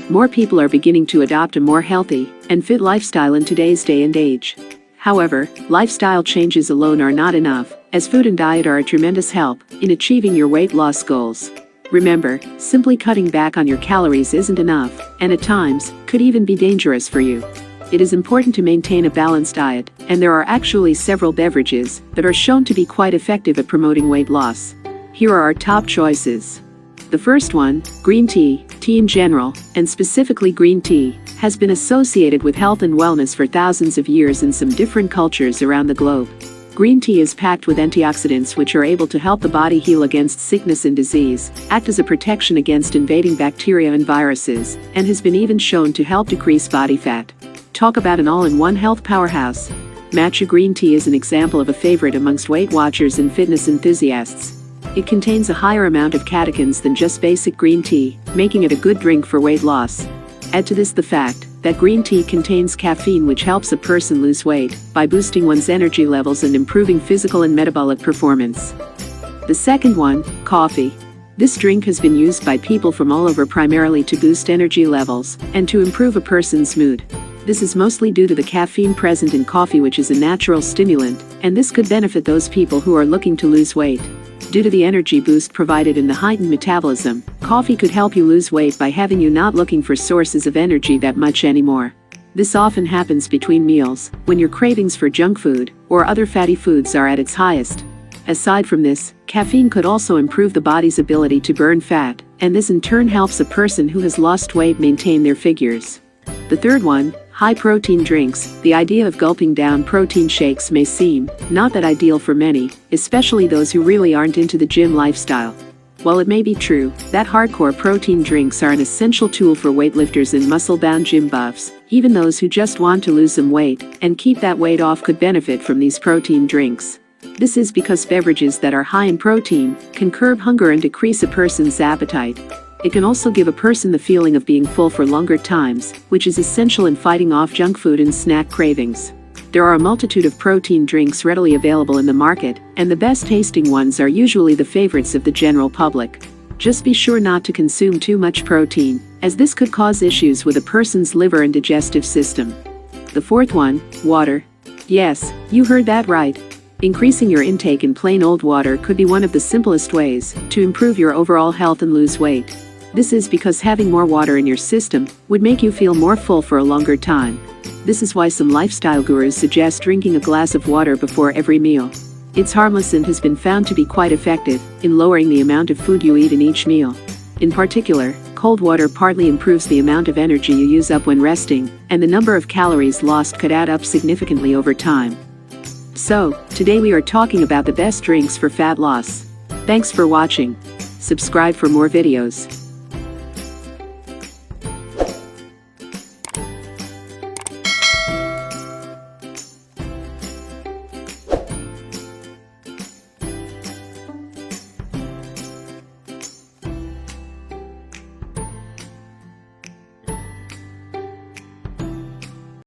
More people are beginning to adopt a more healthy and fit lifestyle in today's day and age. However, lifestyle changes alone are not enough, as food and diet are a tremendous help in achieving your weight loss goals. Remember, simply cutting back on your calories isn't enough, and at times, could even be dangerous for you. It is important to maintain a balanced diet, and there are actually several beverages that are shown to be quite effective at promoting weight loss. Here are our top choices. The first one, green tea. Tea in general, and specifically green tea, has been associated with health and wellness for thousands of years in some different cultures around the globe. Green tea is packed with antioxidants which are able to help the body heal against sickness and disease, act as a protection against invading bacteria and viruses, and has been even shown to help decrease body fat. Talk about an all-in-one health powerhouse. Matcha green tea is an example of a favorite amongst Weight Watchers and fitness enthusiasts. It contains a higher amount of catechins than just basic green tea, making it a good drink for weight loss. Add to this the fact that green tea contains caffeine, which helps a person lose weight by boosting one's energy levels and improving physical and metabolic performance. The second one, coffee. This drink has been used by people from all over primarily to boost energy levels and to improve a person's mood. This is mostly due to the caffeine present in coffee, which is a natural stimulant, and this could benefit those people who are looking to lose weight. Due to the energy boost provided in the heightened metabolism, coffee could help you lose weight by having you not looking for sources of energy that much anymore. This often happens between meals, when your cravings for junk food or other fatty foods are at its highest. Aside from this, caffeine could also improve the body's ability to burn fat, and this in turn helps a person who has lost weight maintain their figures. The third one, high-protein drinks. The idea of gulping down protein shakes may seem not that ideal for many, especially those who really aren't into the gym lifestyle. While it may be true that hardcore protein drinks are an essential tool for weightlifters and muscle-bound gym buffs, even those who just want to lose some weight and keep that weight off could benefit from these protein drinks. This is because beverages that are high in protein can curb hunger and decrease a person's appetite. It can also give a person the feeling of being full for longer times, which is essential in fighting off junk food and snack cravings. There are a multitude of protein drinks readily available in the market, and the best tasting ones are usually the favorites of the general public. Just be sure not to consume too much protein, as this could cause issues with a person's liver and digestive system. The fourth one, water. Yes, you heard that right. Increasing your intake in plain old water could be one of the simplest ways to improve your overall health and lose weight. This is because having more water in your system would make you feel more full for a longer time. This is why some lifestyle gurus suggest drinking a glass of water before every meal. It's harmless and has been found to be quite effective in lowering the amount of food you eat in each meal. In particular, cold water partly improves the amount of energy you use up when resting, and the number of calories lost could add up significantly over time. So, today we are talking about the best drinks for fat loss. Thanks for watching. Subscribe for more videos.